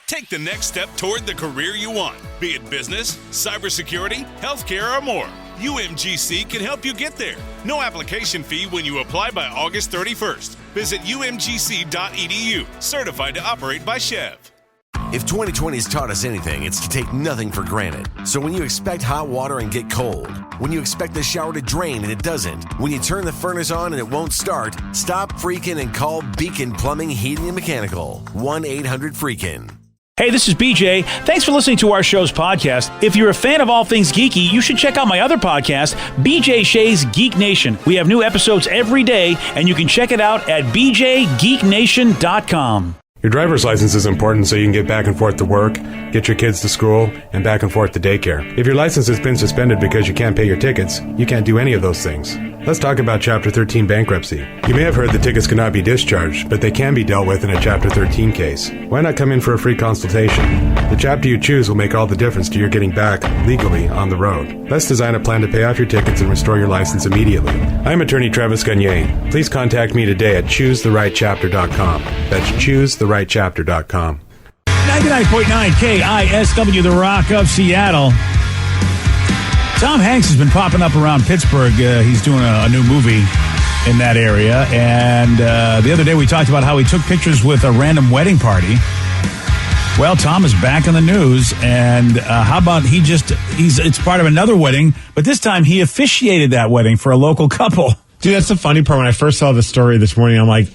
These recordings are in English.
Take the next step toward the career you want, be it business, cybersecurity, healthcare, or more. UMGC can help you get there. No application fee when you apply by August 31st. Visit umgc.edu, certified to operate by Chev. If 2020 has taught us anything, it's to take nothing for granted. So when you expect hot water and get cold, when you expect the shower to drain and it doesn't, when you turn the furnace on and it won't start, stop freaking and call Beacon Plumbing, Heating, and Mechanical. 1-800-FREAKIN'. Hey, this is BJ. Thanks for listening to our show's podcast. If you're a fan of all things geeky, you should check out my other podcast, BJ Shea's Geek Nation. We have new episodes every day, and you can check it out at bjgeeknation.com. Your driver's license is important so you can get back and forth to work, get your kids to school, and back and forth to daycare. If your license has been suspended because you can't pay your tickets, you can't do any of those things. Let's talk about Chapter 13 bankruptcy. You may have heard that tickets cannot be discharged, but they can be dealt with in a Chapter 13 case. Why not come in for a free consultation? The chapter you choose will make all the difference to your getting back legally on the road. Let's design a plan to pay off your tickets and restore your license immediately. I'm attorney Travis Gagne. Please contact me today at choosetherightchapter.com. That's choosetherightchapter.com. 99.9 KISW, The Rock of Seattle. Tom Hanks has been popping up around Pittsburgh. He's doing a new movie in that area. And the other day we talked about how he took pictures with a random wedding party. Well, Tom is back in the news. And how about it's part of another wedding, but this time he officiated that wedding for a local couple. Dude, that's the funny part. When I first saw the story this morning, I'm like,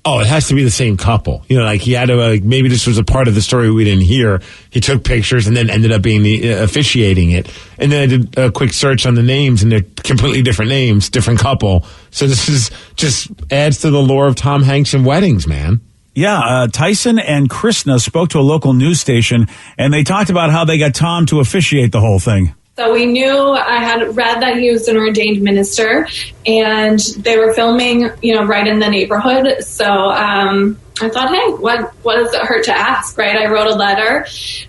oh, it has to be the same couple. You know, like he had to, maybe this was a part of the story we didn't hear. He took pictures and then ended up being officiating it. And then I did a quick search on the names, and they're completely different names, different couple. So this is just adds to the lore of Tom Hanks and weddings, man. Yeah, Tyson and Krishna spoke to a local news station, and they talked about how they got Tom to officiate the whole thing. So we knew, I had read that he was an ordained minister, and they were filming, right in the neighborhood. So I thought, hey, what does it hurt to ask, right? I wrote a letter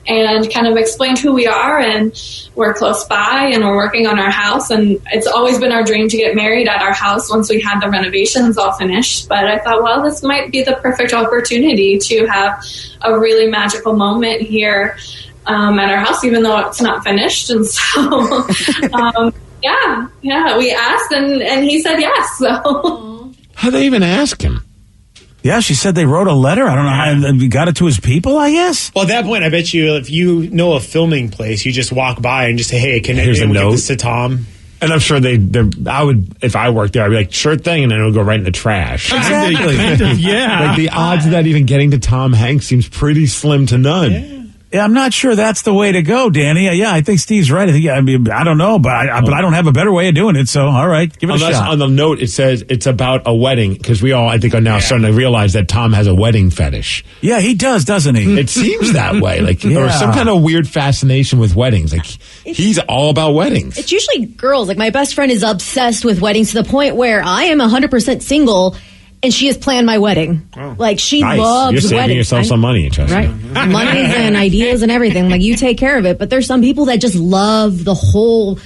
and kind of explained who we are, and we're close by, and we're working on our house. And it's always been our dream to get married at our house once we had the renovations all finished. But I thought, well, this might be the perfect opportunity to have a really magical moment here at our house, even though it's not finished. And so, we asked, and he said yes. So, how'd they even ask him? Yeah, she said they wrote a letter. I don't know how he got it to his people, I guess. Well, at that point, I bet you if you know a filming place, you just walk by and just say, hey, here's a note. Give this to Tom? And I'm sure I would, if I worked there, I'd be like, sure thing, and then it would go right in the trash. Exactly. Yeah. Like the odds of that even getting to Tom Hanks seems pretty slim to none. Yeah, I'm not sure that's the way to go, Danny. Yeah, I think Steve's right. I don't know, but I don't have a better way of doing it. So, all right, give it a shot. On the note, it says it's about a wedding, because we all, I think, are now starting to realize that Tom has a wedding fetish. Yeah, he does, doesn't he? It seems that way. Or some kind of weird fascination with weddings. Like, he's all about weddings. It's usually girls. Like, my best friend is obsessed with weddings to the point where I am 100% single, and she has planned my wedding. Oh, like, she loves weddings. You're saving yourself some money, Chester. Right? Monies and ideas and everything. Like, you take care of it. But there's some people that just love the whole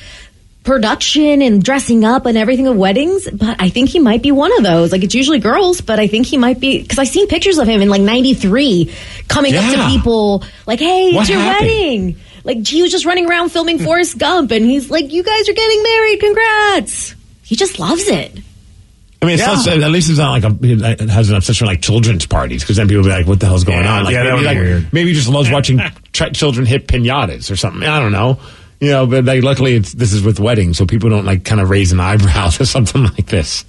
production and dressing up and everything of weddings. But I think he might be one of those. Like, it's usually girls, but I think he might be, because I've seen pictures of him in, 93 coming up to people like, hey, it's your wedding. Like, he was just running around filming Forrest Gump, and he's like, you guys are getting married. Congrats. He just loves it. I mean, at least it's not like it has an obsession with children's parties, because then people will be like, what the hell's going on? Like, that would be weird. Maybe he just loves watching children hit piñatas or something. I don't know. But luckily this is with weddings, so people don't kind of raise an eyebrow to something like this.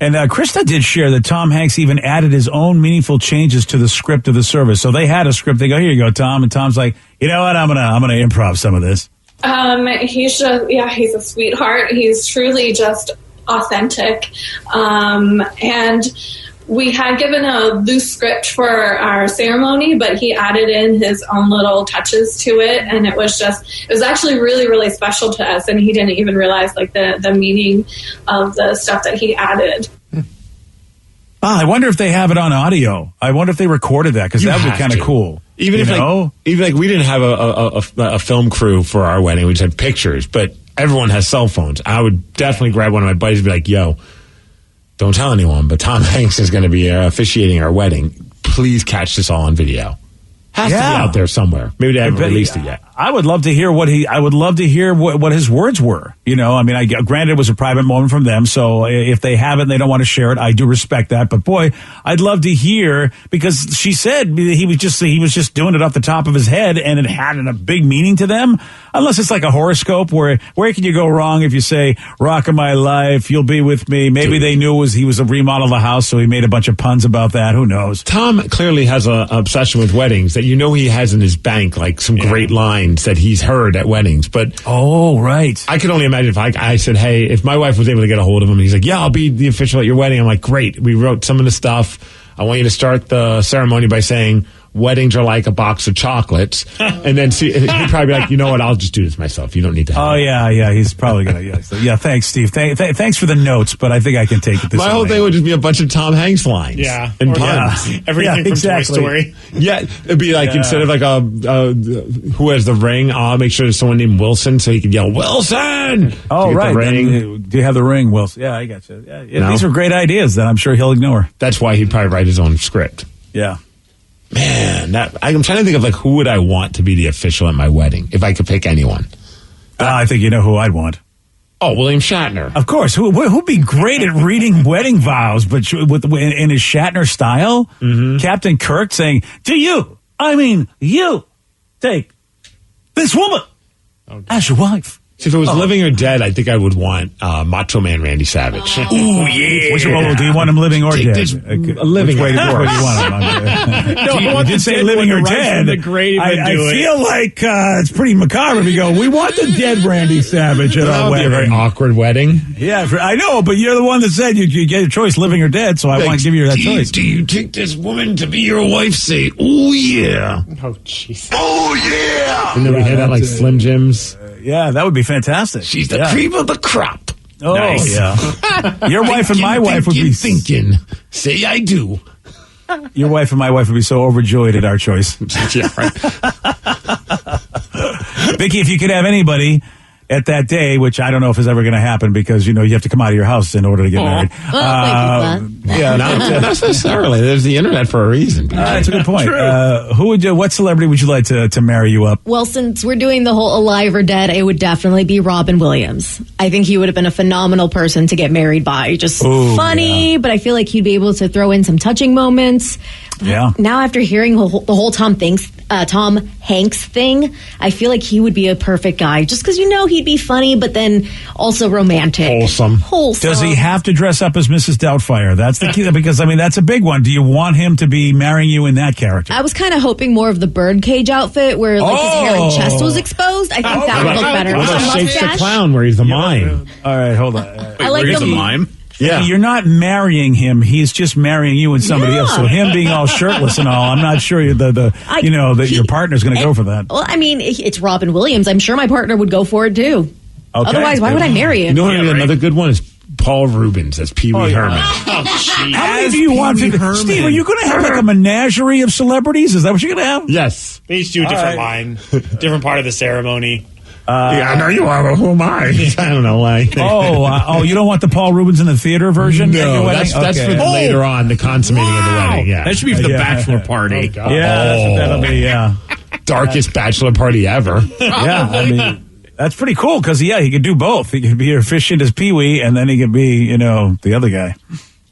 And Krista did share that Tom Hanks even added his own meaningful changes to the script of the service. So they had a script. They go, here you go, Tom. And Tom's like, you know what? I'm gonna improv some of this. He's he's a sweetheart. He's truly just authentic. And we had given a loose script for our ceremony, but he added in his own little touches to it. And it was actually really, really special to us. And he didn't even realize the meaning of the stuff that he added. I wonder if they have it on audio. I wonder if they recorded that, because that would be kind of cool. Even if we didn't have a film crew for our wedding, we just had pictures, but everyone has cell phones. I would definitely grab one of my buddies and be like, yo, don't tell anyone, but Tom Hanks is going to be officiating our wedding. Please catch this all on video. Has to be out there somewhere. Maybe they haven't released it yet. I would love to hear what his words were. You know, I mean, granted it was a private moment from them, so if they have it and they don't want to share it, I do respect that. But boy, I'd love to hear, because she said he was just doing it off the top of his head, and it had a big meaning to them. Unless it's like a horoscope, where can you go wrong if you say "Rock of my life, you'll be with me"? Maybe they knew he was a remodel of the house, so he made a bunch of puns about that. Who knows? Tom clearly has an obsession with weddings that he has in his bank, like some great lines that he's heard at weddings. But right, I could only imagine if I said, hey, if my wife was able to get a hold of him, and he's like, yeah, I'll be the official at your wedding. I'm like, great. We wrote some of the stuff. I want you to start the ceremony by saying, weddings are like a box of chocolates. And then he'd probably be like, you know what, I'll just do this myself. You don't need to help. Oh, yeah, he's probably going to. Yeah, thanks, Steve. Thanks for the notes, but I think I can take it this way. My whole thing would just be a bunch of Tom Hanks lines. Yeah. And puns. Yeah. Everything from exactly. Toy Story. Yeah, it'd be like, instead of like who has the ring, I'll make sure there's someone named Wilson so he could yell, Wilson! Oh, right. The ring. Do you have the ring, Wilson? Yeah, I got you. Yeah, these are great ideas that I'm sure he'll ignore. That's why he'd probably write his own script. Yeah. Man, I'm trying to think of like who would I want to be the official at my wedding if I could pick anyone. I think you know who I'd want. Oh, William Shatner. Of course. Who'd be great at reading wedding vows, but in his Shatner style? Mm-hmm. Captain Kirk saying, you take this woman as your wife. See, if it was living or dead, I think I would want Macho Man Randy Savage. Ooh, yeah. Which one do you want him, living or dead? Living. Which way do you want him? No, you did say living or dead. I feel like it's pretty macabre if you go, we want the dead Randy Savage at our wedding. That would be a very awkward wedding. Yeah, I know, but you're the one that said you get a choice, living or dead, so I want to give you that choice. Do you take this woman to be your wife? Say, oh, yeah. Oh, jeez. Oh, yeah! And then we hear that like Slim Jims. Yeah, that would be fantastic. She's the cream of the crop. Oh, nice. Yeah. Your wife and my wife would be thinking. Say I do. Your wife and my wife would be so overjoyed at our choice. Yeah, right. Vicky, if you could have anybody at that day, which I don't know if is ever going to happen because, you have to come out of your house in order to get married. Yeah, not necessarily. There's the internet for a reason. That's a good point. What celebrity would you like to marry you up? Well, since we're doing the whole alive or dead, it would definitely be Robin Williams. I think he would have been a phenomenal person to get married by. Just funny, but I feel like he'd be able to throw in some touching moments. Yeah. Now, after hearing the whole Tom Hanks thing, I feel like he would be a perfect guy. Just because he'd be funny, but then also romantic, wholesome. Does he have to dress up as Mrs. Doubtfire? That's the key, because that's a big one. Do you want him to be marrying you in that character? I was kind of hoping more of the birdcage outfit, where his hair and chest was exposed. I think that would look better. What about Shakes the Clown, where he's the mime? All right, hold on. I like the mime. Yeah, you're not marrying him. He's just marrying you and somebody else. So him being all shirtless and all, I'm not sure that your partner's going to go for that. Well, it's Robin Williams. I'm sure my partner would go for it too. Okay. Otherwise, why would I marry him? Another good one is Paul Rubens as Pee Wee Herman. How many do you want? Steve, are you going to have like a menagerie of celebrities? Is that what you're going to have? Yes. They each do a different line, different part of the ceremony. I know you are, but who am I? I don't know why. You don't want the Paul Rubens in the theater version? No, that's for later on, the consummating of the wedding. Yeah, that should be for the bachelor party. Oh, yeah, that'll be darkest bachelor party ever. Yeah, that's pretty cool because he could do both. He could be efficient as Pee Wee, and then he could be the other guy.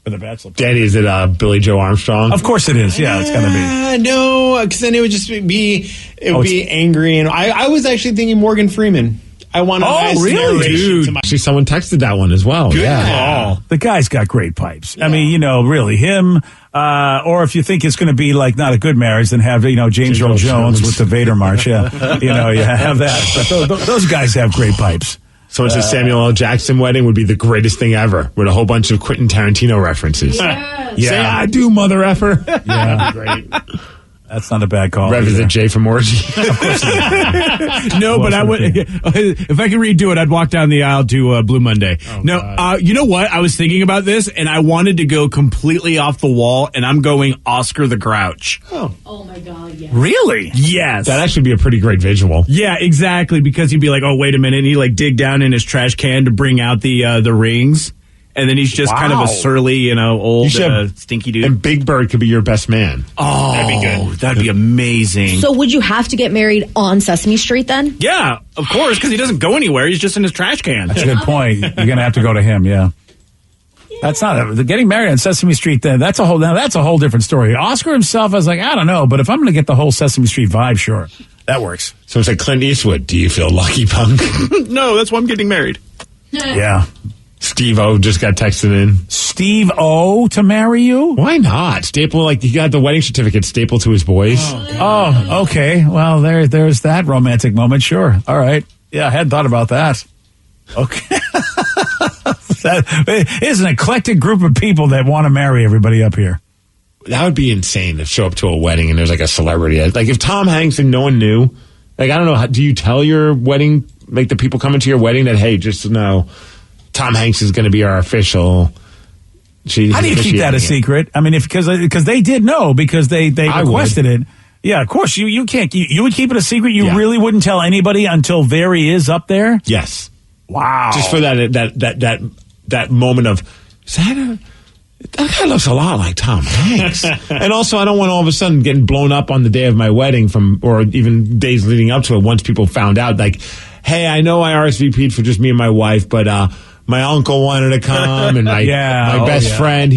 For the bachelor. Danny, is it Billy Joe Armstrong? Of course it is. Yeah, it's gonna be. No, because then it would just be angry, and I was actually thinking Morgan Freeman. I want a nice narration to my. Actually, someone texted that one as well. Good call. The guy's got great pipes. Yeah. Really him. Or if you think it's going to be like not a good marriage, then have James Earl Jones with the Vader March. Yeah, you have that. But those guys have great pipes. So it's a Samuel L. Jackson wedding would be the greatest thing ever, with a whole bunch of Quentin Tarantino references. Yes. Yeah, say I do, mother effer. Yeah, great. That's not a bad call. Rev is a J from Orgy. Of course it is. No, but I would. If I could redo it, I'd walk down the aisle to Blue Monday. You know what? I was thinking about this, and I wanted to go completely off the wall, and I'm going Oscar the Grouch. Oh my God! Yes. Really? Yes. That'd actually be a pretty great visual. Yeah, exactly. Because he'd be like, "Oh, wait a minute," and he'd like dig down in his trash can to bring out the rings. And then he's just kind of a surly, old, stinky dude. And Big Bird could be your best man. Oh, that'd be good. That'd be amazing. So would you have to get married on Sesame Street then? Yeah, of course, because he doesn't go anywhere. He's just in his trash can. That's a good point. You're going to have to go to him, yeah. That's not getting married on Sesame Street. Then that's a whole different story. Oscar himself, I was like, I don't know, but if I'm going to get the whole Sesame Street vibe, sure, that works. So it's like Clint Eastwood. Do you feel lucky, punk? No, that's why I'm getting married. Yeah. Steve O just got texted in. Steve O to marry you? Why not? Staple, he got the wedding certificate stapled to his boys. Oh, okay. Well, there's that romantic moment. Sure. All right. Yeah, I hadn't thought about that. Okay. It is an eclectic group of people that want to marry everybody up here. That would be insane to show up to a wedding and there's like a celebrity. Like if Tom Hanks and no one knew, I don't know, do you tell your wedding, the people coming to your wedding that, hey, just know Tom Hanks is going to be our official. How do you keep that a secret? I mean, because they did know because they requested it. Yeah, of course. You can't. You would keep it a secret. You really wouldn't tell anybody until there he is up there. Yes. Wow. Just for that moment of, that guy looks a lot like Tom Hanks. And also, I don't want all of a sudden getting blown up on the day of my wedding or even days leading up to it once people found out, like, hey, I know I RSVP'd for just me and my wife, but my uncle wanted to come and my best friend,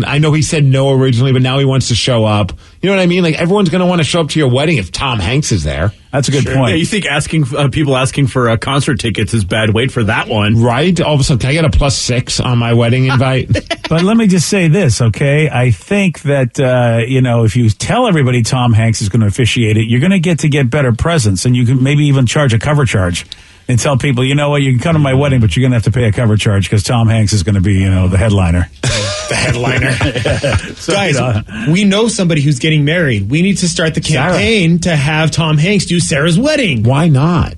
I know he said no originally, but now he wants to show up. You know what I mean? Like everyone's going to want to show up to your wedding if Tom Hanks is there. That's a good point. Yeah, you think people asking for concert tickets is bad? Wait for that one. Right? All of a sudden, can I get a +6 on my wedding invite? But let me just say this, okay? I think that, if you tell everybody Tom Hanks is going to officiate it, you're going to get better presents and you can maybe even charge a cover charge. And tell people, you know what, you can come to my wedding, but you're going to have to pay a cover charge because Tom Hanks is going to be, the headliner. The headliner. So, guys, we know somebody who's getting married. We need to start the campaign to have Tom Hanks do Sarah's wedding. Why not?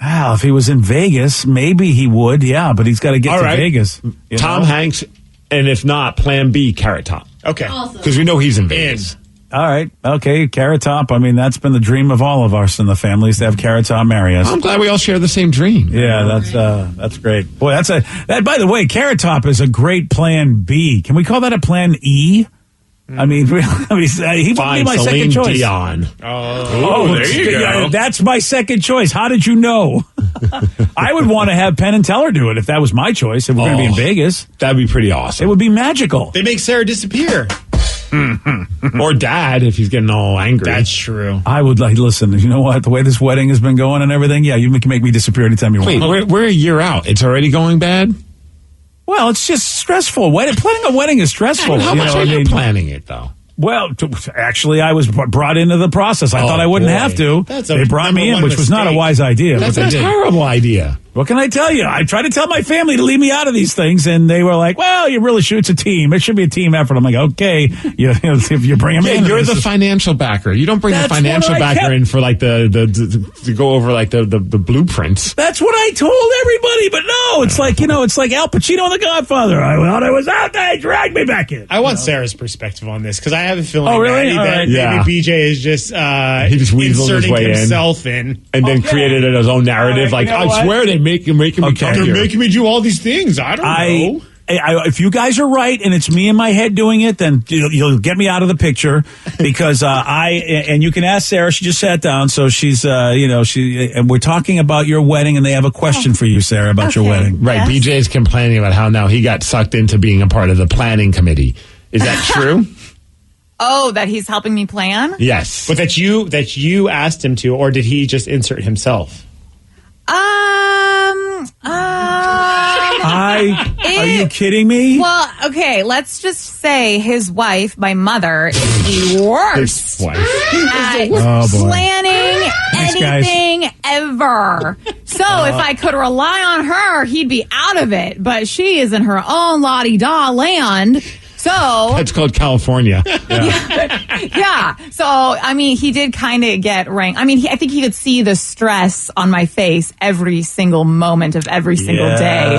Well, if he was in Vegas, maybe he would, yeah, but he's got to get to Vegas. Tom Hanks, and if not, Plan B, Carrot Top. Okay. Because we know he's in Vegas. All right. Okay. Carrot Top. I mean, that's been the dream of all of us in the families to have Carrot Top marry us. I'm glad we all share the same dream. Yeah, that's great. Boy, that, by the way, Carrot Top is a great plan B. Can we call that a plan E? I mean, he would be my second choice. Dion. Oh, there you go. That's my second choice. How did you know? I would want to have Penn and Teller do it if that was my choice. If we're going to be in Vegas. That'd be pretty awesome. It would be magical. They make Sarah disappear. Or Dad, if he's getting all angry. That's true. I would listen, you know what? The way this wedding has been going and everything, yeah, you can make me disappear anytime you want. Wait, we're a year out. It's already going bad? Well, it's just stressful. Planning a wedding is stressful. How much are you planning it, though? Well, actually, I was brought into the process. I thought I wouldn't have to. They brought me in, which was not a wise idea. That's a terrible idea. What can I tell you? I tried to tell my family to leave me out of these things, and they were like, well, you really should. It's a team. It should be a team effort. I'm like, okay, if you bring them in. You're the financial backer. You don't bring the financial backer in for like to go over like the blueprints. That's what I told everybody, but no, it's like, it's like Al Pacino in The Godfather. I thought I was out there, dragged me back in. I want Sarah's perspective on this, because I have a feeling really? that maybe BJ is just, he just weaseled his way himself in. And then created his own narrative. Like, I swear they making me come here. They're making me do all these things. I don't know. If you guys are right and it's me in my head doing it, then you'll get me out of the picture, because and you can ask Sarah. She just sat down, so she's and we're talking about your wedding, and they have a question for you, Sarah, about your wedding. Right. Yes. BJ's complaining about how now he got sucked into being a part of the planning committee. Is that true? Oh, that he's helping me plan? Yes. But that you asked him to, or did he just insert himself? Are you kidding me? Well, okay, let's just say his wife, my mother, is the worst His wife. at planning anything ever. So if I could rely on her, he'd be out of it. But she is in her own la-di-da land. So that's called California. Yeah. So, I mean, he did kind of get ranked. I mean, I think he could see the stress on my face every single moment of every single day.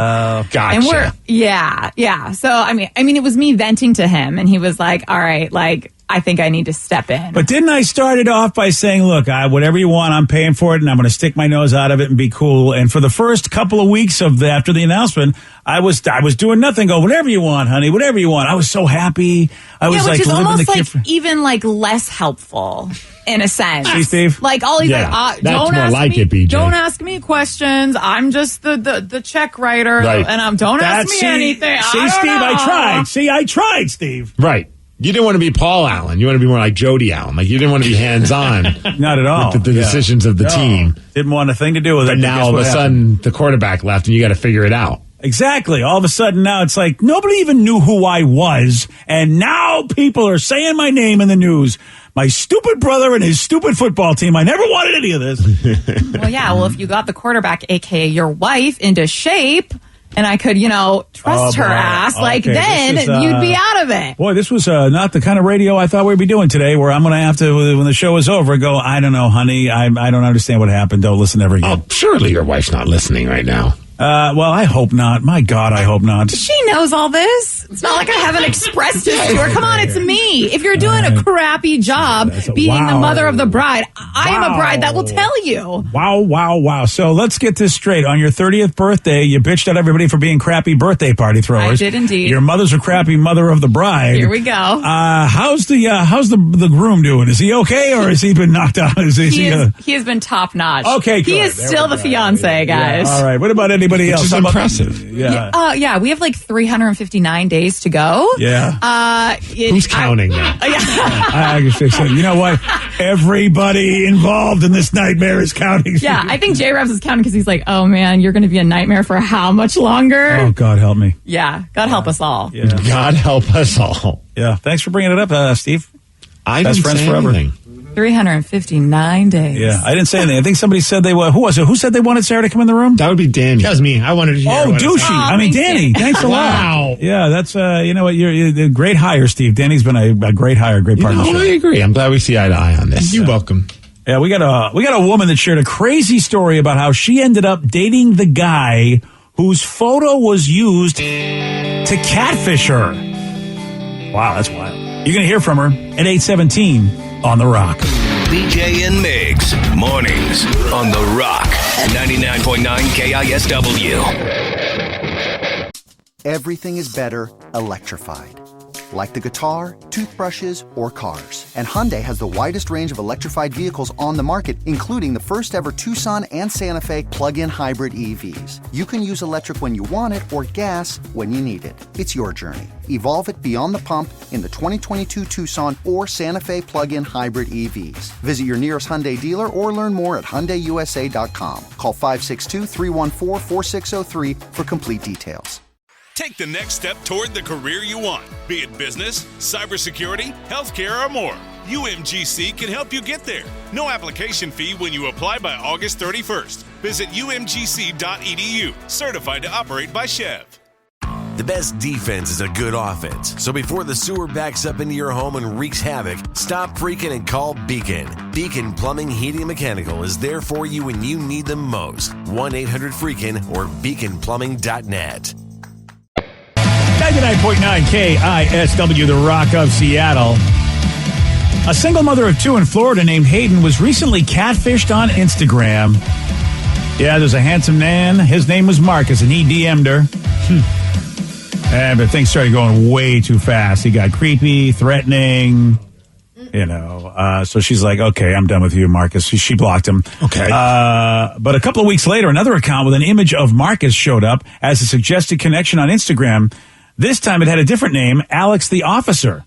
Gotcha. And yeah. So, I mean, it was me venting to him, and he was like, all right, like, I think I need to step in. But didn't I start it off by saying, look, whatever you want, I'm paying for it, and I'm going to stick my nose out of it and be cool. And for the first couple of weeks after the announcement, I was doing nothing. Go, whatever you want, honey, whatever you want. I was so happy. I was which is living almost the like kid. even like less helpful in a sense. See, Steve? Like all these don't more ask like me, it, BJ. Don't ask me questions. I'm just the check writer, Right. and don't ask me anything. See, I don't Steve, know. I tried. See, I tried, Steve. Right. You didn't want to be Paul Allen. You want to be more like Jody Allen. Like you didn't want to be hands-on. Not at all. With the decisions of the team. Didn't want a thing to do with it. But now all of a sudden, the quarterback left, and you got to figure it out. Exactly. All of a sudden now it's like nobody even knew who I was. And now people are saying my name in the news. My stupid brother and his stupid football team. I never wanted any of this. Well, yeah. Well, if you got the quarterback, a.k.a. your wife, into shape, and I could, trust her ass, then you'd be out of it. Boy, this was not the kind of radio I thought we'd be doing today, where I'm going to have to, when the show is over, go, I don't know, honey. I don't understand what happened. Don't listen ever again. Oh, surely your wife's not listening right now. Well, I hope not. My God, I hope not. She knows all this. It's not like I haven't expressed it to her. Come on, it's me. If you're doing a crappy job being the mother of the bride, I am a bride that will tell you. Wow. So let's get this straight. On your 30th birthday, you bitched at everybody for being crappy birthday party throwers. I did indeed. Your mother's a crappy mother of the bride. Here we go. How's the groom doing? Is he okay, or has he been knocked out? He has been top notch. Okay, good. He is still the fiance, guys. Yeah. All right. What about anybody else? Which is impressive. Yeah. We have like 359 days to go. Yeah. Who's counting now? I can fix it. You know what? Everybody involved in this nightmare is counting. Yeah, I think J-Rebs is counting because he's like, oh man, you're going to be a nightmare for how much longer? Oh, God help me. Yeah, God help us all. Yeah. God help us all. Yeah. Thanks for bringing it up, Steve. I Best didn't friends say forever. anything. 359 days. Yeah, I didn't say anything. I think somebody said they were. Who was it? Who said they wanted Sarah to come in the room? That would be Danny. That was me. I wanted to hear. Oh, douchey. I mean, Danny. Thanks a lot. Wow. Yeah, that's, you know what? You're a great hire, Steve. Danny's been a great hire, great partnership. I agree. I'm glad we see eye to eye on this. You're welcome. Yeah, we got a woman that shared a crazy story about how she ended up dating the guy whose photo was used to catfish her. Wow, that's wild. You're going to hear from her at 8:17 on The Rock. BJ and Migs, mornings on The Rock, 99.9 KISW. Everything is better electrified. Like the guitar, toothbrushes, or cars. And Hyundai has the widest range of electrified vehicles on the market, including the first ever Tucson and Santa Fe plug-in hybrid EVs. You can use electric when you want it or gas when you need it. It's your journey. Evolve it beyond the pump in the 2022 Tucson or Santa Fe plug-in hybrid EVs. Visit your nearest Hyundai dealer or learn more at HyundaiUSA.com. Call 562-314-4603 for complete details. Take the next step toward the career you want, be it business, cybersecurity, healthcare, or more. UMGC can help you get there. No application fee when you apply by August 31st. Visit umgc.edu, certified to operate by Chev. The best defense is a good offense. So before the sewer backs up into your home and wreaks havoc, stop freaking and call Beacon. Beacon Plumbing, Heating, and Mechanical is there for you when you need them most. 1-800-FREAKIN or beaconplumbing.net. 99.9 KISW, The Rock of Seattle. A single mother of two in Florida named Hayden was recently catfished on Instagram. Yeah, there's a handsome man. His name was Marcus, and he DM'd her. But things started going way too fast. He got creepy, threatening, so she's like, okay, I'm done with you, Marcus. She blocked him. Okay. But a couple of weeks later, another account with an image of Marcus showed up as a suggested connection on Instagram. This time it had a different name, Alex the Officer.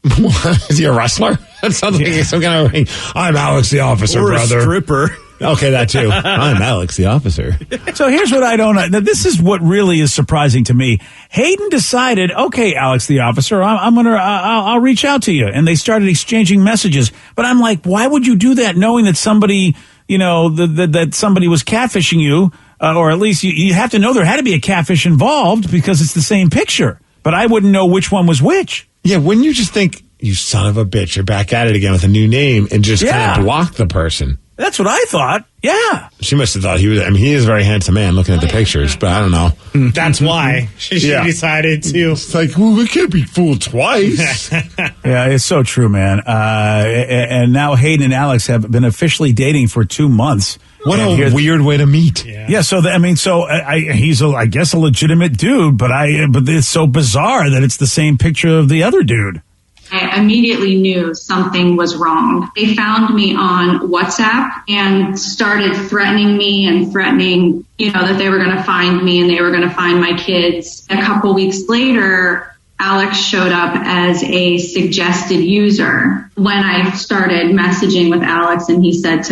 Is he a wrestler? That sounds like some kind of ring. I'm Alex the Officer, Or brother. a stripper. Okay, that too. I'm Alex the Officer. So here's what I don't know. Now, this is what really is surprising to me. Hayden decided, okay, Alex the Officer, I'll reach out to you. And they started exchanging messages. But I'm like, why would you do that knowing that somebody, that somebody was catfishing you? Or at least you have to know there had to be a catfish involved because it's the same picture. But I wouldn't know which one was which. Yeah, wouldn't you just think, you son of a bitch, you're back at it again with a new name and just kind of block the person? That's what I thought. Yeah. She must have thought he was. I mean, he is a very handsome man looking at the pictures, but I don't know. That's why she decided to. It's like, well, we can't be fooled twice. Yeah, it's so true, man. And now Hayden and Alex have been officially dating for 2 months. What a weird way to meet. Yeah. So he's I guess a legitimate dude, but it's so bizarre that it's the same picture of the other dude. I immediately knew something was wrong. They found me on WhatsApp and started threatening me and threatening, that they were going to find me and they were going to find my kids. A couple weeks later, Alex showed up as a suggested user. When I started messaging with Alex and he said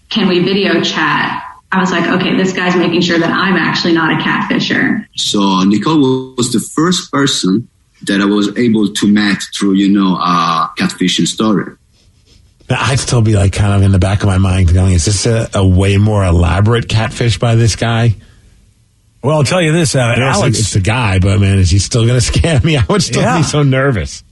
can we video chat? I was like, okay, this guy's making sure that I'm actually not a catfisher. So Nicole was the first person that I was able to match through, catfishing story. I'd still be like kind of in the back of my mind going, is this a way more elaborate catfish by this guy? Well, I'll tell you this, Alex. It's the guy, but man, is he still going to scam me? I would still be so nervous.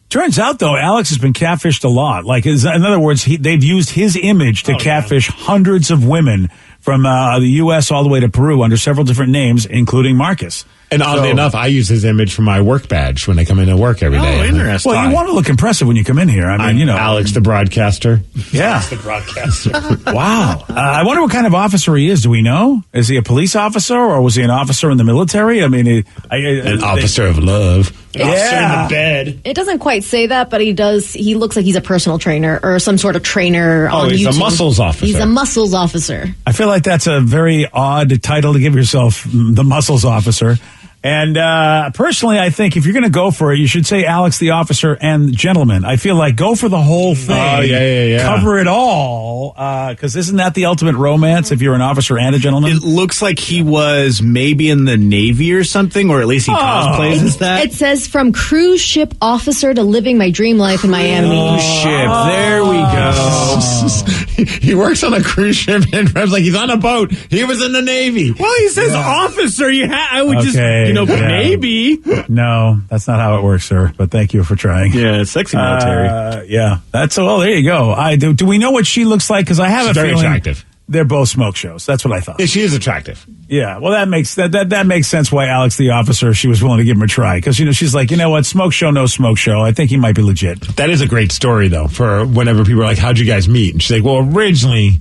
Turns out, though, Alex has been catfished a lot. Like, in other words, they've used his image to catfish hundreds of women from the U.S. all the way to Peru under several different names, including Marcus. And oddly enough, I use his image for my work badge when I come into work every day. Oh, interesting. Well, you want to look impressive when you come in here. I mean, Alex the broadcaster. Yeah. Alex the broadcaster. Wow. I wonder what kind of officer he is. Do we know? Is he a police officer or was he an officer in the military? I mean, an officer of love. Officer in the bed. It doesn't quite say that, but he does. He looks like he's a personal trainer or some sort of trainer on YouTube. He's a muscles officer. He's a muscles officer. I feel like that's a very odd title to give yourself, the muscles officer. And personally, I think if you're going to go for it, you should say Alex the officer and gentleman. I feel like go for the whole thing. Oh, yeah. Cover it all. Because isn't that the ultimate romance if you're an officer and a gentleman? It looks like he was maybe in the Navy or something, or at least he cosplays as that. It says from cruise ship officer to living my dream life in Miami. Cruise ship. There we go. He works on a cruise ship and Rev's like, he's on a boat. He was in the Navy. Well, he says officer. I would just... maybe. No, that's not how it works, sir. But thank you for trying. Yeah, sexy military. Yeah, that's there you go. Do we know what she looks like? Because I have a feeling attractive. They're both smoke shows. That's what I thought. Yeah, she is attractive. Yeah, well, that makes sense. Why Alex the officer? She was willing to give him a try because she's like, what, smoke show, no smoke show. I think he might be legit. That is a great story though. For whenever people are like, "How'd you guys meet?" and she's like, "Well, originally,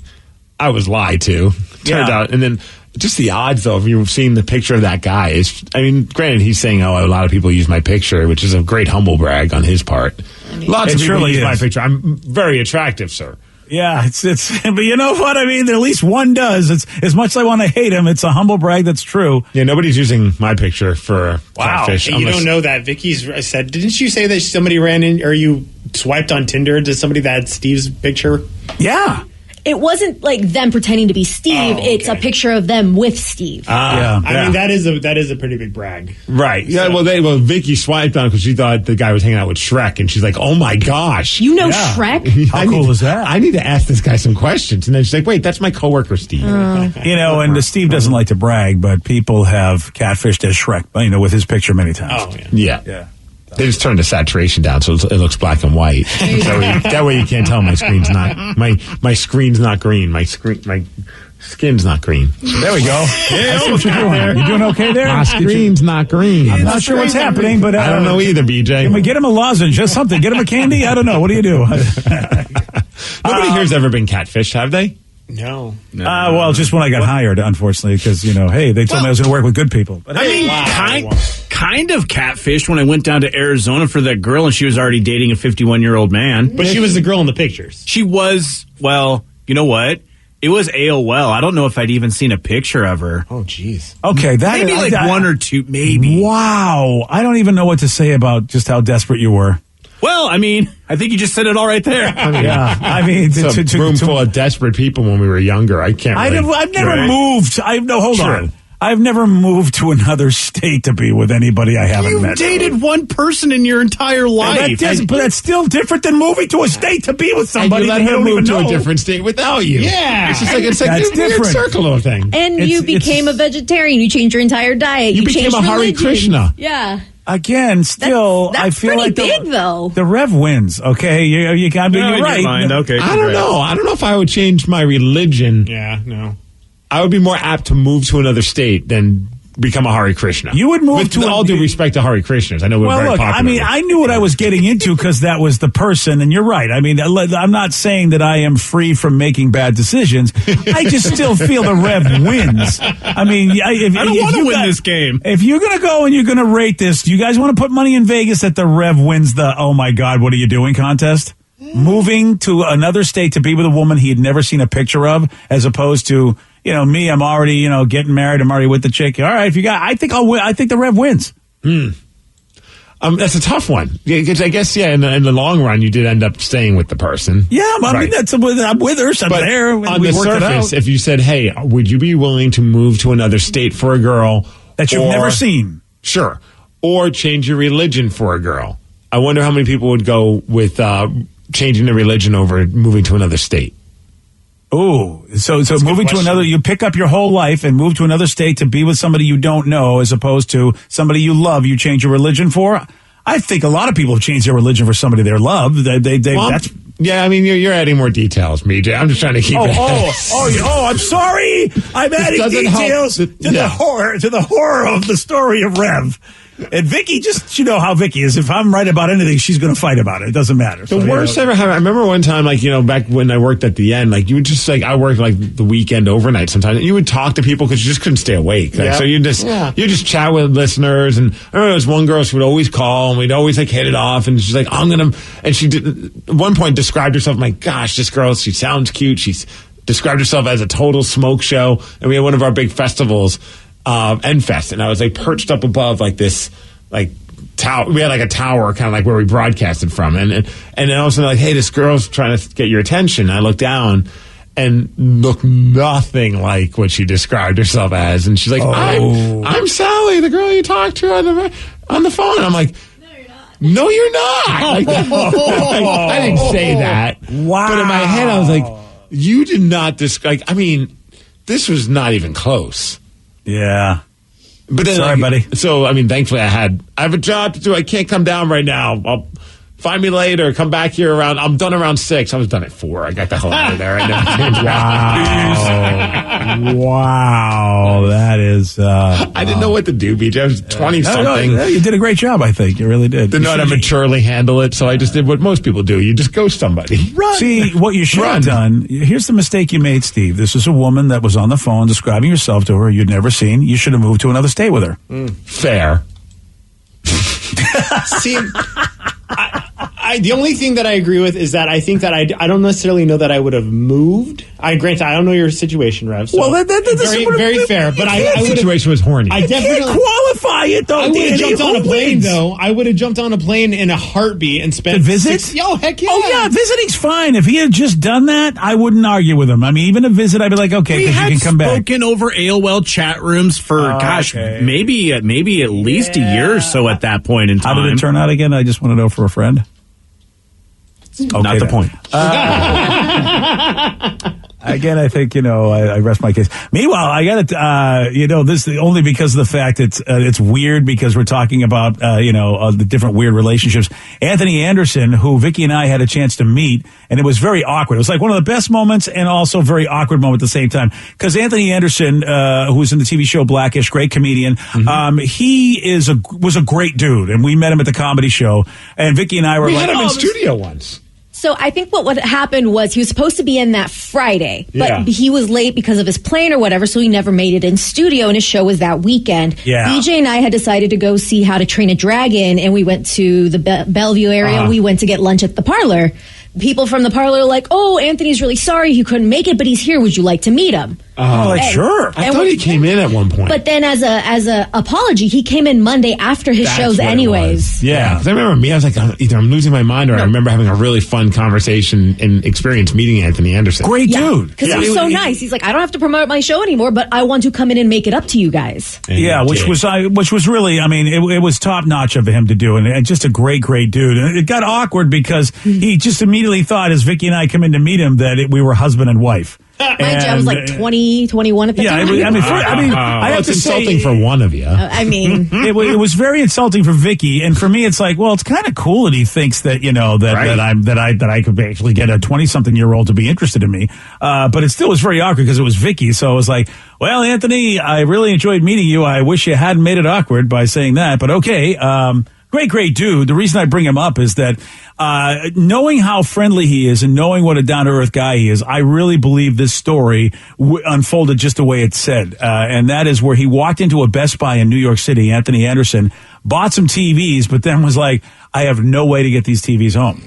I was lied to." Turned out, and then. Just the odds, though, if you've seen the picture of that guy is, granted, he's saying, a lot of people use my picture, which is a great humble brag on his part. Lots of people use my picture. I'm very attractive, sir. Yeah, it's, but you know what I mean? At least one does. It's as much as I want to hate him. It's a humble brag that's true. Yeah, nobody's using my picture for catfish. Hey, you don't know that. Vicky's said, didn't you say that somebody ran in, or you swiped on Tinder to somebody that had Steve's picture? Yeah. It wasn't like them pretending to be Steve. It's a picture of them with Steve. I mean, that is a pretty big brag. Right. Yeah. So. Well, Vicky swiped on it because she thought the guy was hanging out with Shrek, and she's like, "Oh my gosh, Shrek? How cool is that? I need to ask this guy some questions." And then she's like, "Wait, that's my coworker, Steve." And Steve doesn't like to brag, but people have catfished as Shrek, with his picture many times. Oh yeah. They just turned the saturation down so it looks black and white. That way you can't tell my screen's not my screen's not green. My skin's not green. There we go. Yeah, that's what you're doing. You doing okay there? My screen's not green. I'm not sure what's happening, but I don't know either, BJ. Can we get him a lozenge? Just something. Get him a candy? I don't know. What do you do? Nobody here's ever been catfished, have they? No. Well, just when I got hired, unfortunately, because, hey, they told me I was going to work with good people. But kind of catfished when I went down to Arizona for that girl, and she was already dating a 51-year-old man. But she was the girl in the pictures. She was, well, you know what? It was AOL. I don't know if I'd even seen a picture of her. Oh, jeez. Okay, maybe one or two, maybe. Wow. I don't even know what to say about just how desperate you were. Well, I think you just said it all right there. It's a room full of desperate people when we were younger. I can't. I've never moved. Hold on. I've never moved to another state to be with anybody I haven't met. You dated one person in your entire life. But that's still different than moving to a state to be with somebody. And you let her move to a different state without you. Yeah. It's just like a weird circle of thing. And you became a vegetarian. You changed your entire diet. You became changed a Hare religion. Krishna. Yeah. Again, still, That's I feel pretty like big, though. The Rev wins. Okay, you're right. Mind. Okay, I don't know. I don't know if I would change my religion. Yeah, no. I would be more apt to move to another state than become a Hare Krishna. You would move with to all due respect to Hare Krishnas. I know we're very popular. I mean, I knew what I was getting into because that was the person, and you're right. I mean, I'm not saying that I am free from making bad decisions. I just still feel the Rev wins. I mean, I don't want to win this game. If you're going to go and you're going to rate this, do you guys want to put money in Vegas that the Rev wins the "Oh my God, what are you doing" contest? Moving to another state to be with a woman he had never seen a picture of, as opposed to, me, I'm already, getting married. I'm already with the chick. All right, if you got, I think I'll win. I think the Rev wins. That's a tough one. Because I guess, in the long run, you did end up staying with the person. Yeah, I mean, I'm with her. So I'm there. On the surface, if you said, hey, would you be willing to move to another state for a girl that you've never seen? Sure. Or change your religion for a girl. I wonder how many people would go with changing their religion over moving to another state. Oh, so moving to another, you pick up your whole life and move to another state to be with somebody you don't know, as opposed to somebody you love. You change your religion for. I think a lot of people have changed their religion for somebody they love. Yeah, I mean, you're adding more details, MJ. I'm just trying to keep it. I'm sorry. I'm adding details to the horror of the story of Rev. And Vicky, just, how Vicky is. If I'm right about anything, she's going to fight about it. It doesn't matter. The worst ever happened. I remember one time, back when I worked at the end, you would just, I worked, the weekend overnight sometimes. And you would talk to people because you just couldn't stay awake. So you just chat with listeners. And I remember there was one girl, she would always call, and we'd always, hit it off. And she's like, and she did, at one point described herself, my gosh, this girl, she sounds cute. She's described herself as a total smoke show. And we had one of our big festivals, Endfest, and I was perched up above this tower. We had a tower kind of where we broadcasted from, and then all of a sudden hey, this girl's trying to get your attention. I look down and look nothing like what she described herself as, and she's like, I'm Sally, the girl you talked to on the phone. And I'm like, no, you're not. I didn't say that. Wow. But in my head, I was like, you did not describe. I mean, this was not even close. Yeah. But then, sorry, buddy. So, thankfully I have a job to do. I can't come down right now. I'll find me later. Come back here I'm done around 6. I was done at 4. I got the hell out of there right now. Wow. That is... I didn't know what to do, BJ. I was 20-something. No, you did a great job, I think. You really did. Didn't know how to maturely handle it, so I just did what most people do. You just ghost somebody. Run. See, what you should have done... Here's the mistake you made, Steve. This is a woman that was on the phone describing herself to her you'd never seen. You should have moved to another state with her. Fair. See... the only thing that I agree with is that I think that I don't necessarily know that I would have moved. Granted, I don't know your situation, Rev. So that's very fair. But the situation was horny. I definitely can't qualify it though. I would have jumped on a plane though. I would have jumped on a plane in a heartbeat and spent to visit. Heck yeah! Oh yeah, visiting's fine. If he had just done that, I wouldn't argue with him. Even a visit, I'd be like, okay, because you can come back. We had spoken over AOL chat rooms for maybe at least a year or so at that point in time. How did it turn out again? I just want to know for a friend. Okay, not the point. Again, I think, I rest my case. Meanwhile, I got to, this only because of the fact it's weird because we're talking about, the different weird relationships. Anthony Anderson, who Vicky and I had a chance to meet, and it was very awkward. It was one of the best moments and also very awkward moment at the same time. Because Anthony Anderson, who's in the TV show Blackish, great comedian, he was a great dude, and we met him at the comedy show, and Vicky and I were we had him in studio once. So I think what happened was he was supposed to be in that Friday, but he was late because of his plane or whatever, so he never made it in studio, and his show was that weekend. Yeah. BJ and I had decided to go see How to Train a Dragon, and we went to the Bellevue area. We went to get lunch at the parlor. People from the parlor were like, oh, Anthony's really sorry he couldn't make it, but he's here. Would you like to meet him? Sure. I thought he came in at one point. But then as a apology, he came in Monday after his shows anyways. Yeah. Because I remember I was like, either I'm losing my mind or I remember having a really fun conversation and experience meeting Anthony Anderson. Great dude. Because he was so nice. He's like, I don't have to promote my show anymore, but I want to come in and make it up to you guys. And which was really, it was top notch of him to do, and just a great dude. And it got awkward because he just immediately thought, as Vicky and I come in to meet him, that we were husband and wife. My job was like 20, 21 at the time. I have it's to insulting say, for one of you. I mean, it was very insulting for Vicky, and for me, it's like, well, it's kind of cool that he thinks that that I could actually get a 20-something-year-old to be interested in me. But it still was very awkward because it was Vicky. So I was like, well, Anthony, I really enjoyed meeting you. I wish you hadn't made it awkward by saying that, but okay. Great dude. The reason I bring him up is that knowing how friendly he is and knowing what a down-to-earth guy he is, I really believe this story unfolded just the way it said. And that is where he walked into a Best Buy in New York City, Anthony Anderson, bought some TVs, but then was like, I have no way to get these TVs home.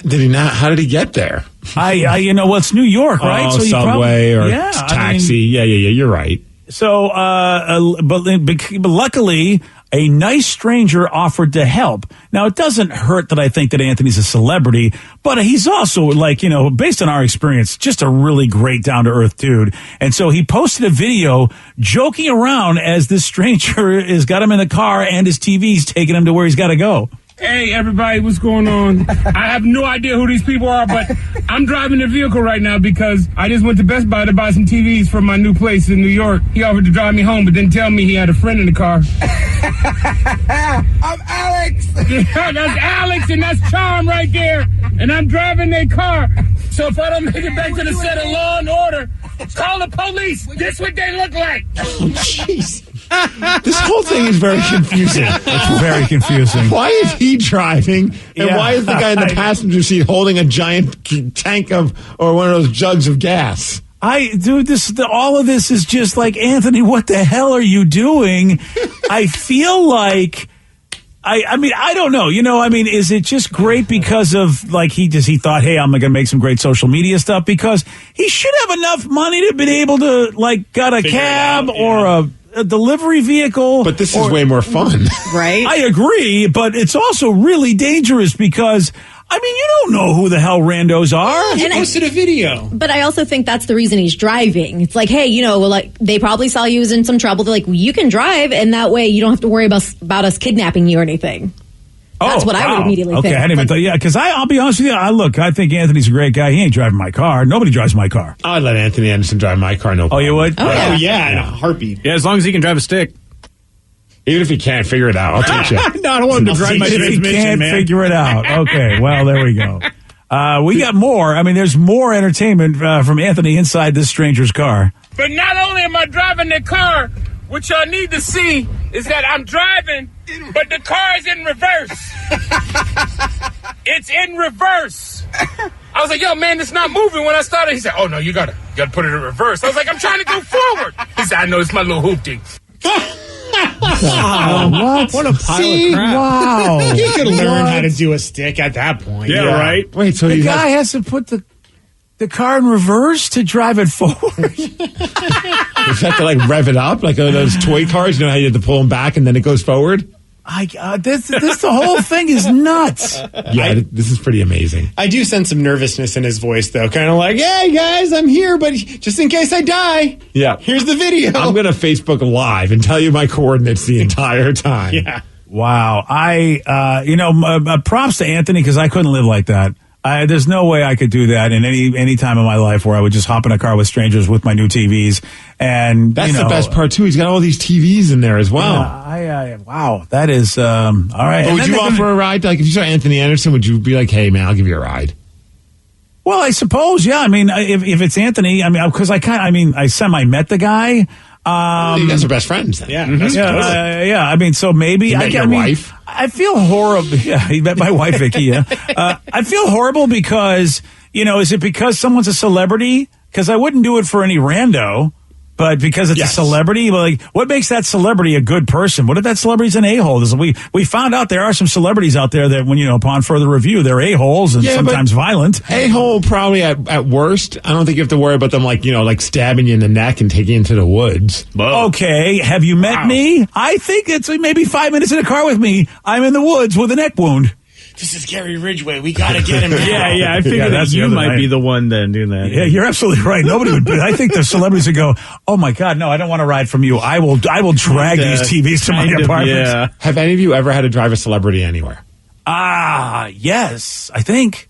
Did he not? How did he get there? It's New York, right? So subway or taxi. Yeah. You're right. So, but luckily, a nice stranger offered to help. Now, it doesn't hurt that I think that Anthony's a celebrity, but he's also, based on our experience, just a really great down-to-earth dude. And so he posted a video joking around as this stranger has got him in the car and his TV's taking him to where he's got to go. Hey, everybody, what's going on? I have no idea who these people are, but I'm driving the vehicle right now because I just went to Best Buy to buy some TVs for my new place in New York. He offered to drive me home, but didn't tell me he had a friend in the car. I'm Alex! Yeah, that's Alex, and that's Charm right there. And I'm driving their car. So if I don't make it back to the set of Law and Order, call the police. This what they look like. Oh, jeez. This whole thing is very confusing. It's very confusing. Why is he driving, and why is the guy in the passenger seat holding a giant tank or one of those jugs of gas? All of this is just like, Anthony, what the hell are you doing? I feel like, I don't know. Is it just great because of he thought, hey, I'm going to make some great social media stuff? Because he should have enough money to have been able to got a cab or a delivery vehicle. But this is way more fun. Right? I agree, but it's also really dangerous because, you don't know who the hell randos are. He posted a video. But I also think that's the reason he's driving. It's like, hey, they probably saw you was in some trouble. They're like, well, you can drive, and that way you don't have to worry about us kidnapping you or anything. That's what I would immediately think. Okay, I didn't even thought, because I'll be honest with you, I think Anthony's a great guy. He ain't driving my car. Nobody drives my car. I'd let Anthony Anderson drive my car, no problem. Oh, you would? Oh, yeah, in a heartbeat. Yeah, as long as he can drive a stick. Even if he can't figure it out, I'll teach you. No, I don't want him to drive my transmission, He can't figure it out. Okay, well, there we go. We got more. There's more entertainment from Anthony inside this stranger's car. But not only am I driving the car, what y'all need to see is that I'm driving, but the car is in reverse. It's in reverse. I was like, yo, man, it's not moving when I started. He said, oh, no, you gotta put it in reverse. I was like, I'm trying to go forward. He said, I know, it's my little hoopty. What a pile of crap. Wow. He could learn how to do a stick at that point. Yeah, right? Wait, so the guy has to put the car in reverse to drive it forward? You have to rev it up like those toy cars. You know how you have to pull them back and then it goes forward? This the whole thing is nuts. Yeah, this is pretty amazing. I do sense some nervousness in his voice, though. Kind of like, hey, guys, I'm here, but just in case I die, here's the video. I'm going to Facebook Live and tell you my coordinates the entire time. Yeah. Wow. Props to Anthony, because I couldn't live like that. There's no way I could do that in any time of my life where I would just hop in a car with strangers with my new TVs. And that's the best part too. He's got all these TVs in there as well. Wow, that is all right. Would you offer a ride? Like if you saw Anthony Anderson, would you be like, "Hey, man, I'll give you a ride"? Well, I suppose, yeah. If it's Anthony, because I semi-met the guy. You guys are best friends then. Yeah. Mm-hmm. Yeah. So maybe you met your wife. I feel horrible. Yeah, he met my wife, Vicky. Yeah. I feel horrible because, is it because someone's a celebrity? Because I wouldn't do it for any rando. But because it's a celebrity, what makes that celebrity a good person? What if that celebrity's an a-hole? We found out there are some celebrities out there that, when upon further review, they're a-holes and sometimes violent. A-hole probably at worst. I don't think you have to worry about them like stabbing you in the neck and taking you into the woods. Whoa. Okay, have you met me? I think it's maybe 5 minutes in a car with me. I'm in the woods with a neck wound. This is Gary Ridgway. We got to get him now. Yeah, I figured that you might be the one then doing that. Yeah, you're absolutely right. Nobody would. I think the celebrities would go, oh my God, no, I don't want to ride from you. I will drag these TVs to my apartment. Yeah. Have any of you ever had to drive a celebrity anywhere? Yes, I think.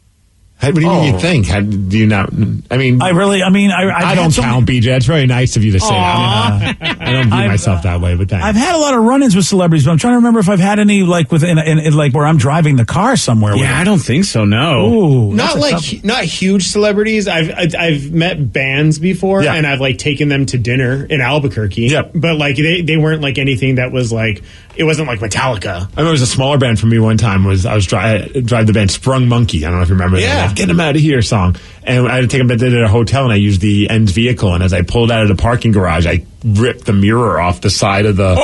What do you mean you think? Do you not? I mean, I don't count, BJ. It's very nice of you to say that. I don't view myself that way, but thanks. I've had a lot of run-ins with celebrities, but I'm trying to remember if I've had any like in where I'm driving the car somewhere. Yeah, I don't think so. No, Ooh, not huge celebrities. I've met bands before, and I've like taken them to dinner in Albuquerque. Yep. But like they weren't like anything that was like, it wasn't like Metallica. I remember it was a smaller band for me one time. I was drive the band Sprung Monkey. I don't know if you remember that. Get them out of here song. And I had to take them to a hotel, and I used the Ends vehicle. And as I pulled out of the parking garage, I ripped the mirror off the side of the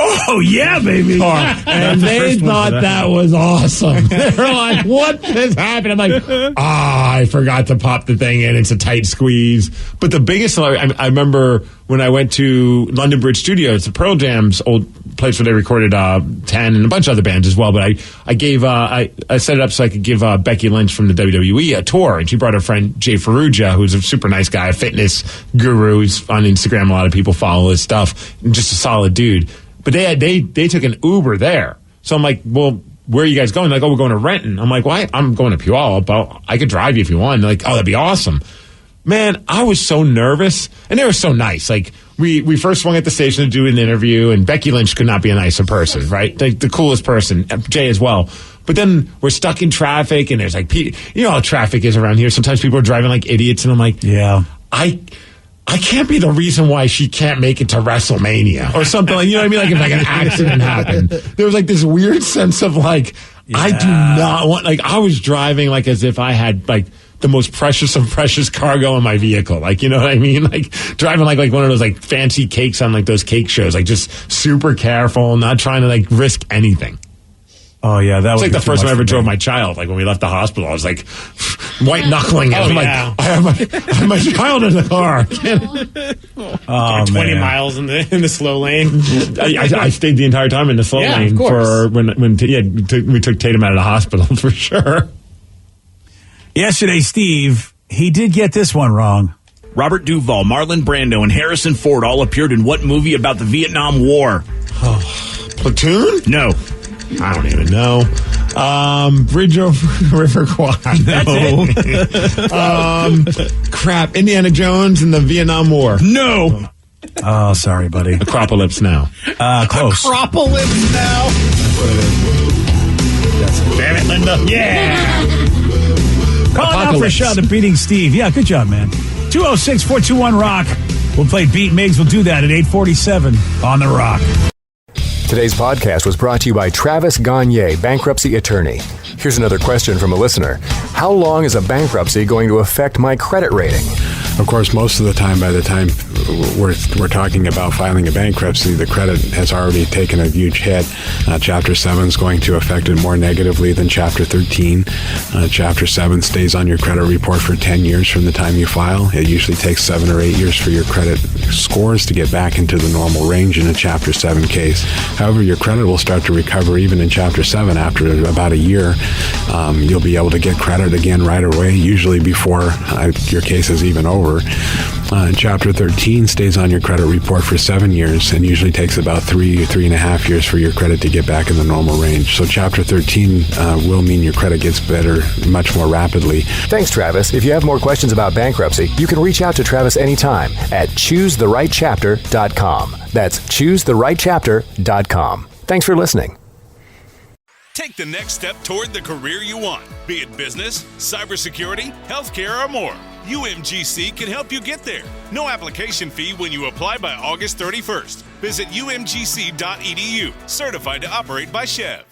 baby car. And they thought that was awesome. They were like, what has happened? I'm like, I forgot to pop the thing in. It's a tight squeeze. But the biggest, I remember when I went to London Bridge Studios, the Pearl Jam's old place where they recorded 10 and a bunch of other bands as well. But I set it up so I could give Becky Lynch from the WWE a tour. And she brought her friend Jay Ferrugia, who's a super nice guy, a fitness guru. He's on Instagram. A lot of people follow his stuff. And just a solid dude. But they took an Uber there. So I'm like, well, where are you guys going? They're like, we're going to Renton. I'm like, well, I'm going to Puyallup, but I could drive you if you want. They're like, that'd be awesome. Man, I was so nervous, and they were so nice. Like, we first swung at the station to do an interview, and Becky Lynch could not be a nicer person, right? Like, the coolest person, Jay as well. But then we're stuck in traffic, and there's like, you know how traffic is around here. Sometimes people are driving like idiots, and I'm like, I can't be the reason why she can't make it to WrestleMania or something. Like, you know what I mean? Like, if like an accident happened, there was like this weird sense of like, I do not want, like, I was driving like as if I had like the most precious of precious cargo in my vehicle. Like, you know what I mean? Like driving like one of those like fancy cakes on like those cake shows, like just super careful, not trying to like risk anything. Oh yeah, that was like the first time I ever drove my child. Like when we left the hospital, I was like white knuckling it. I'm like, I have my child in the car. 20 miles in the slow lane. I stayed the entire time in the slow lane for when we took Tatum out of the hospital for sure. Yesterday, Steve, he did get this one wrong. Robert Duvall, Marlon Brando, and Harrison Ford all appeared in what movie about the Vietnam War? Platoon? No. I don't even know. Bridge over River Kwai. No. Crap. Indiana Jones and the Vietnam War. No. Oh, sorry, buddy. Acropolis Now. Close. Acropolis Now. Damn it, Linda. Yeah. Calling out for a shot at beating Steve. Yeah, good job, man. 206-421-ROCK. We'll play Beat Migs. We'll do that at 8:47 on The Rock. Today's podcast was brought to you by Travis Gagne, bankruptcy attorney. Here's another question from a listener. How long is a bankruptcy going to affect my credit rating? Of course, most of the time, by the time we're talking about filing a bankruptcy, the credit has already taken a huge hit. Chapter 7 is going to affect it more negatively than Chapter 13. Chapter 7 stays on your credit report for 10 years from the time you file. It usually takes 7 or 8 years for your credit scores to get back into the normal range in a Chapter 7 case. However, your credit will start to recover even in Chapter 7 after about a year. You'll be able to get credit again right away, usually before your case is even over. Chapter 13 stays on your credit report for 7 years and usually takes about 3.5 years for your credit to get back in the normal range. So Chapter 13 will mean your credit gets better much more rapidly. Thanks, Travis. If you have more questions about bankruptcy, you can reach out to Travis anytime at choosetherightchapter.com. That's choosetherightchapter.com. Thanks for listening. Take the next step toward the career you want, be it business, cybersecurity, healthcare, or more. UMGC can help you get there. No application fee when you apply by August 31st. Visit umgc.edu, certified to operate by Chev.